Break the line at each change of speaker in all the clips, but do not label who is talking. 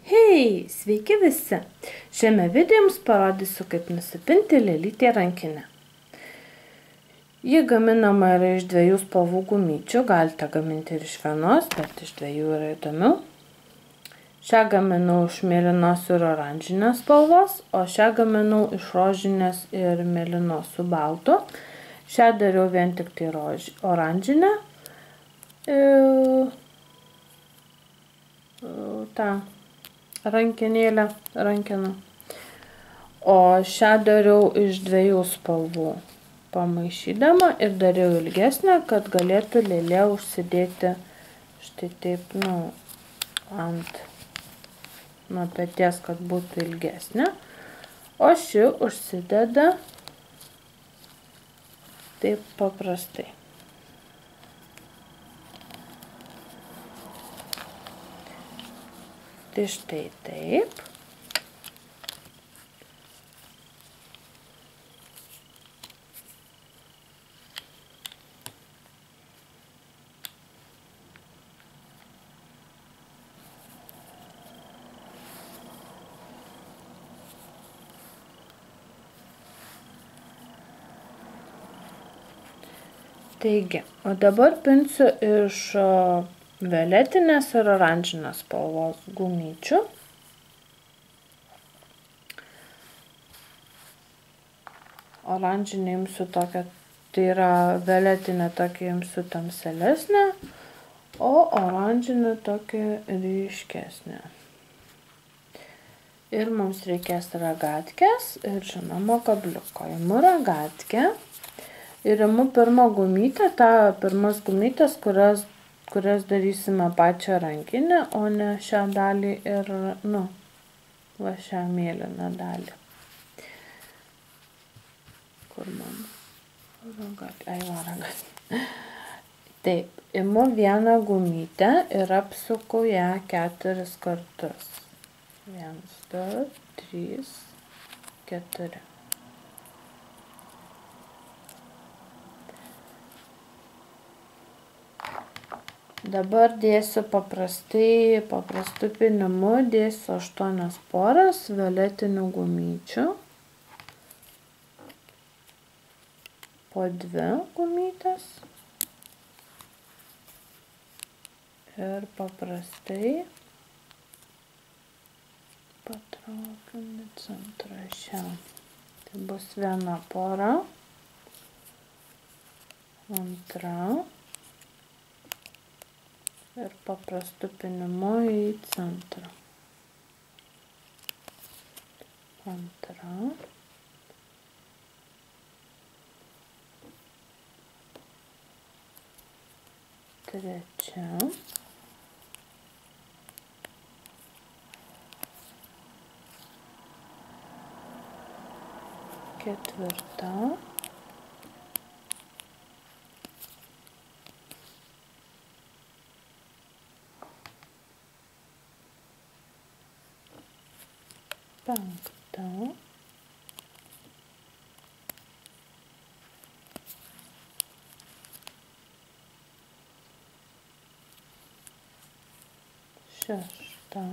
Hei, sveiki visi! Šiame video jums parodysiu, kaip nusipinti lėlytę rankinę. Ji gaminama yra iš dviejų spalvų gumyčių, galite gaminti ir iš vienos, bet iš dviejų yra įdomiau. Šią gaminau iš mėlynos ir oranžinės spalvos, o šią gaminau iš rožinės ir mėlynos su baltu. Šią dariau vien tik tai oranžinę. Rankeną. O šią dariau iš dviejų spalvų pamaišydama ir dariau ilgesnę, kad galėtų lėlė užsidėti štai taip, ant nuo peties, kad būtų ilgesnė. O ši užsideda taip paprastai. Tai štai taip. Taigi, o dabar pinsiu iš violetinės ir oranžinės spalvos gumyčių. Oranžinė imsiu tokią, tai yra violetinė tokia imsiu tamselesnė, o oranžinė tokia ryškesnė. Ir mums reikės ragatkės ir žinoma kabliuko. Imu ragatkę ir imu pirmą gumytę, pirmas gumytės, kurias darysime pačią rankinę, o ne šią dalį ir, va šią mėlyną dalį. Kur man ragatė? Taip, imu vieną gumytę ir apsuku ją 4 kartus. 1, 2, 3, 4. Dabar dėsiu paprastu pynimu, dėsiu 8 poras violetinių gumyčių. Po 2 gumytės. Ir paprastai patraukiu į centrą šią. Tai bus viena pora. Antra. Ir paprastu pynimu į centrą. Antra. Trečia. Ketvirta. Penkta. Šešta.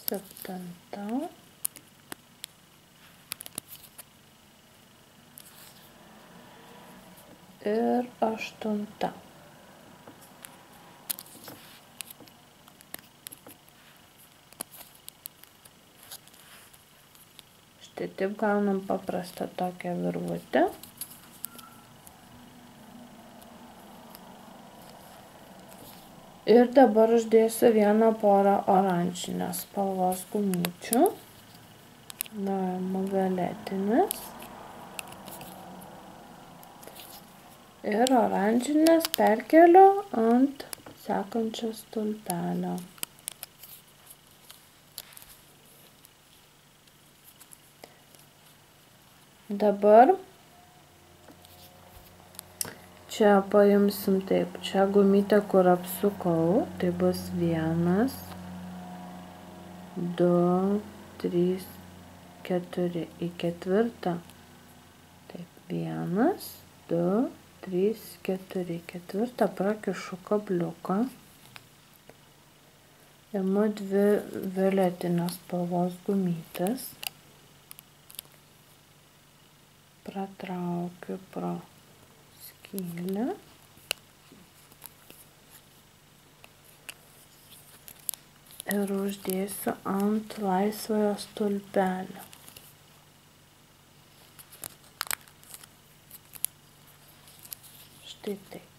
Septinta. Ir 8. Štai taip gaunam paprastą tokią virvutę. Ir dabar uždėsiu vieną porą oranžinės spalvos gumyčių. Imu violetinės. Ir oranžinės perkeliu ant sekančio stulpelio. Dabar čia paimsim taip, čia gumytę, kur apsukau, tai bus 1, 2, 3, 4 į ketvirtą. Taip, 1, 2, 3, 4. Ketvirtą prakišu kabliuką. Imu 2 violetinės spalvos gumytės. Pratraukiu pro skylę. Ir uždėsiu ant laisvojo stulpelio. Štai taip.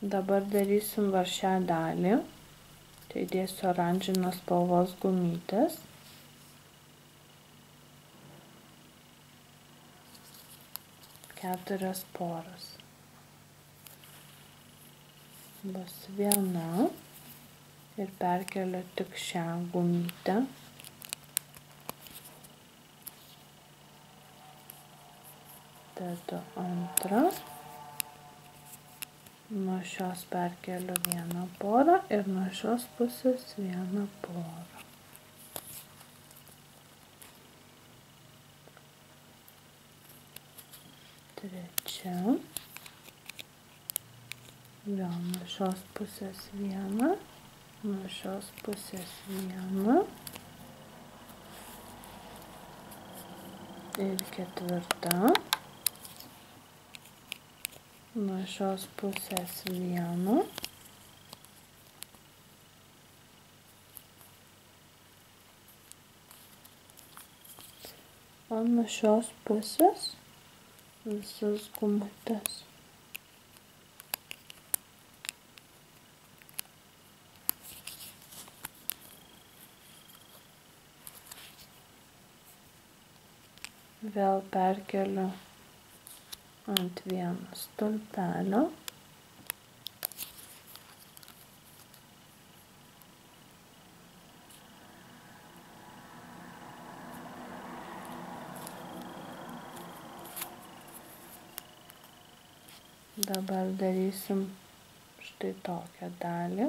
Dabar darysim va šią dalį. Tai dėsiu oranžinės spalvos gumytės. Keturias poras. Bus viena ir perkeliu tik šią gumytę. Dedu antrą. Nuo šios perkeliu vieną porą ir nuo šios pusės vieną porą. Trečia. Vėl nuo šios pusės vieną, nuo šios pusės vieną. Ir ketvirta. Nuo šios pusės vieną. O nuo šios pusės visas gumutes. Vėl perkeliu ant vieno stulpelio. Dabar darysim štai tokią dalį.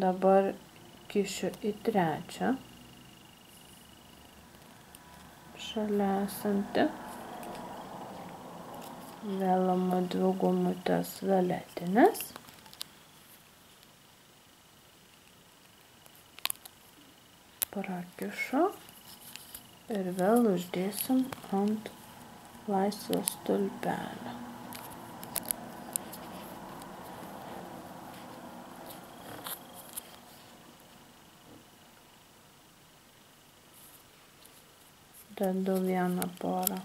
Dabar kišiu į trečią šalia esantį. Vėl imu 2 gumutes violetinės. Prakišu. Ir vėl uždėsim ant laisvo stulpelio. Dedu vieną porą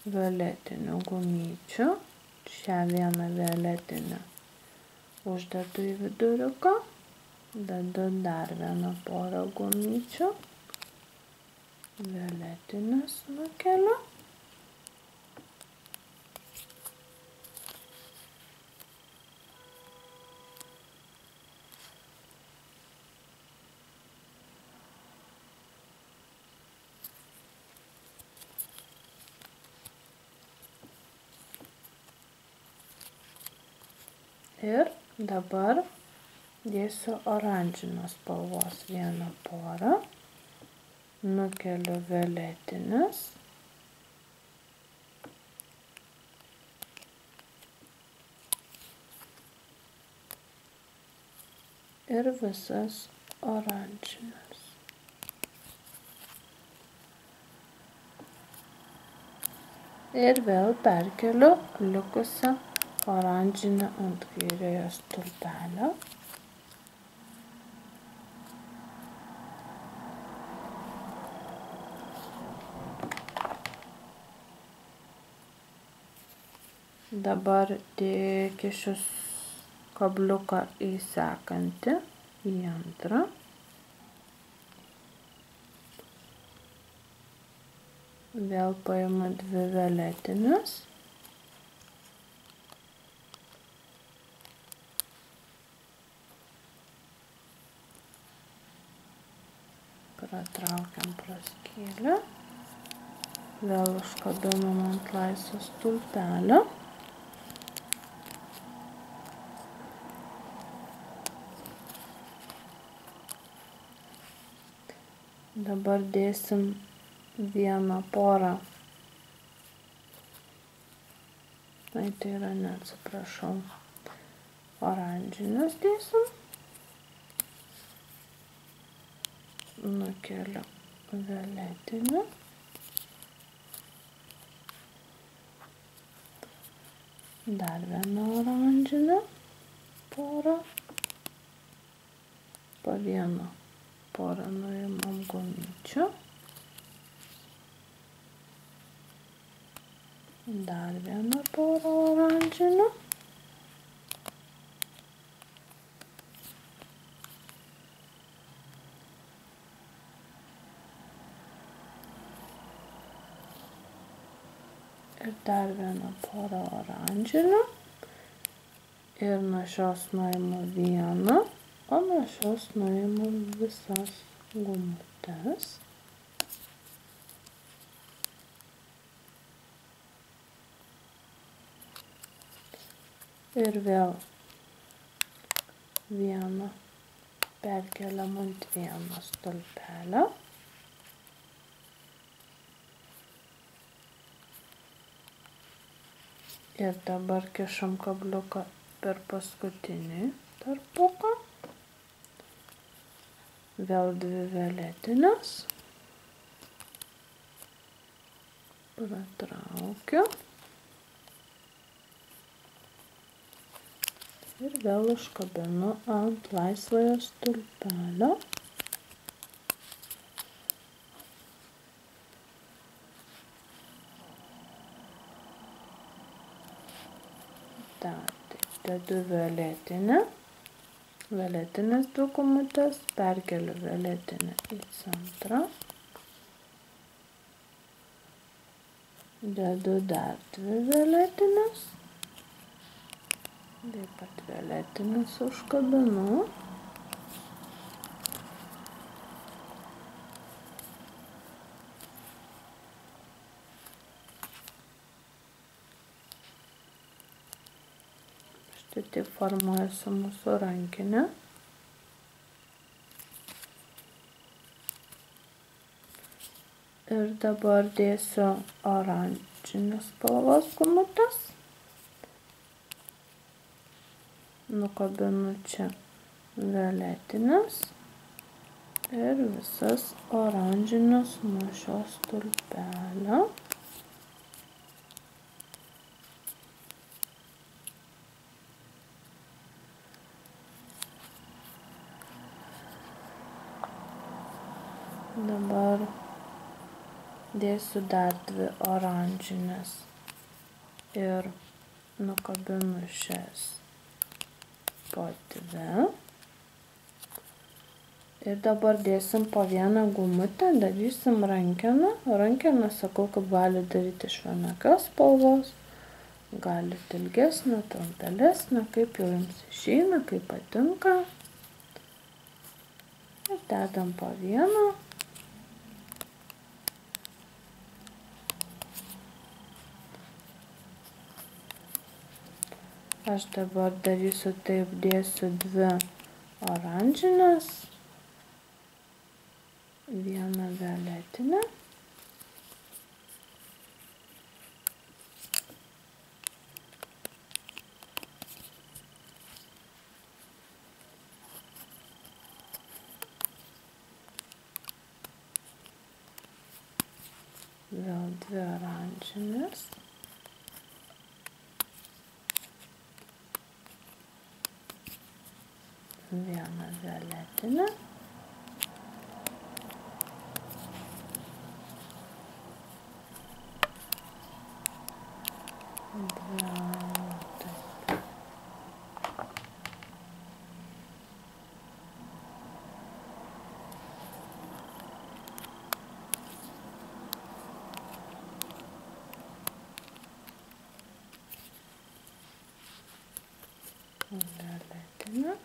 violetinių gumyčių. Šią vieną violetinę uždedu į viduriuką. Dedu dar vieną porą gumyčių. Violetinės nukeliu. Ir dabar dėsiu oranžinės spalvos vieną porą. Nukeliu violetinės. Ir visas oranžinės. Ir vėl perkeliu likusią oranžinę ant kairiojo stulpelio. Dabar kišiu kabliuką į sekantį, į antrą. Vėl paimu 2 violetinės. Pratraukiam pro skylę. Vėl užkabinam ant laisvo stulpelio. Dabar dėsim vieną porą. Tai yra, neatsiprašau, oranžinius dėsim. Nukeliu violetinį. Dar vieną oranžinę porą. Po vieną porą nuimam gumyčių. Dar vieną porą oranžinių. Ir dar vieną porą oranžinių. Ir nuo šios nuimu vieną, o nuo šios nuimu visas gumutes. Ir vėl vieną perkeliam ant vieno stulpelio. Ir dabar kišam kabliuką per paskutinį tarpuką. Vėl dvi violetinės. Pratraukiu. Ir vėl užkabinu ant laisvojo stulpelio. Dedu violetinės dvi gumutes, perkeliu violetinę į centrą. Dedu dar dvi violetinės. Taip pat violetinės užkabinu. Štai taip formuojasi mūsų rankinė. Ir dabar dėsiu oranžinės spalvos gumutes. Nukabinu čia violetinės ir visas oranžinės nuo šio stulpelio. Dabar dėsiu dar dvi oranžinės ir nukabinu šias po dvi. Ir dabar dėsim po vieną gumutę, darysim rankeną. Rankeną sakau, kaip gali daryti iš vienokios spalvos, galite ilgesnę, trumpelesnę, kaip jau jums išeina, kaip patinka. Ir dedam po vieną. Aš dabar darysiu taip, dėsiu dvi oranžinės, vieną violetinę. Vėl dvi oranžinės. Vieną violetinę. Violetinę.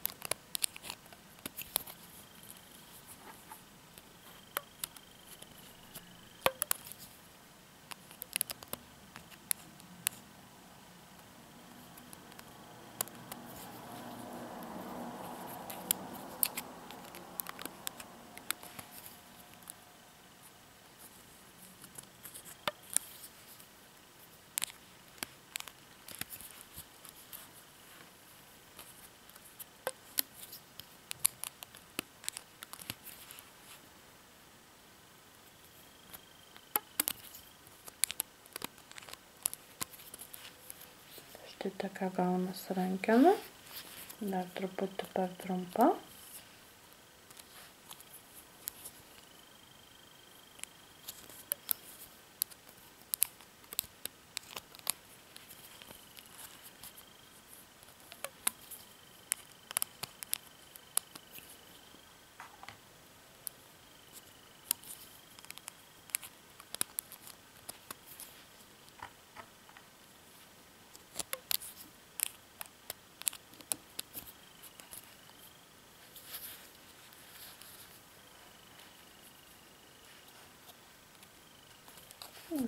Štai tokia gaunasi rankena. Dar truputį per trumpa.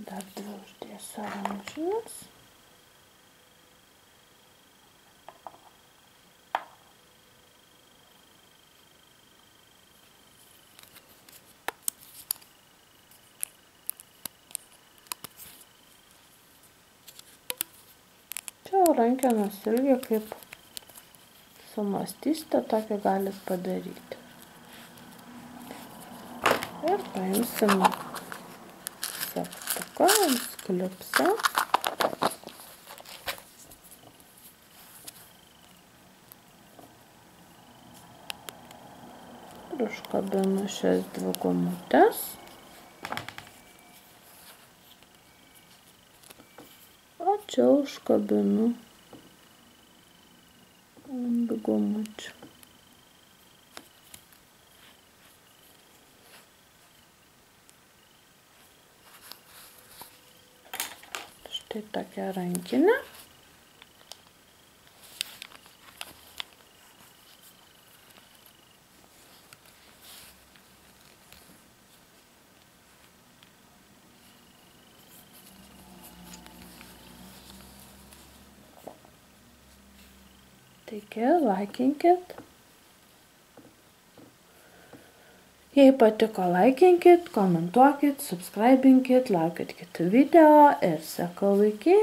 Dar 2 uždėsiu oranžines. Čia rankenos ilgį kaip sumastysite, tokį galit padaryti. Ir paimsime segtuką, sklipsą. Ir užkabinu šias 2 gumutes. O čia užkabinu ant gumučių. Štai tokia rankinė. Taigi, laikinkit. Jei patiko, laikinkit, komentuokit, subscribinkit, laukit kitų video ir sakau iki.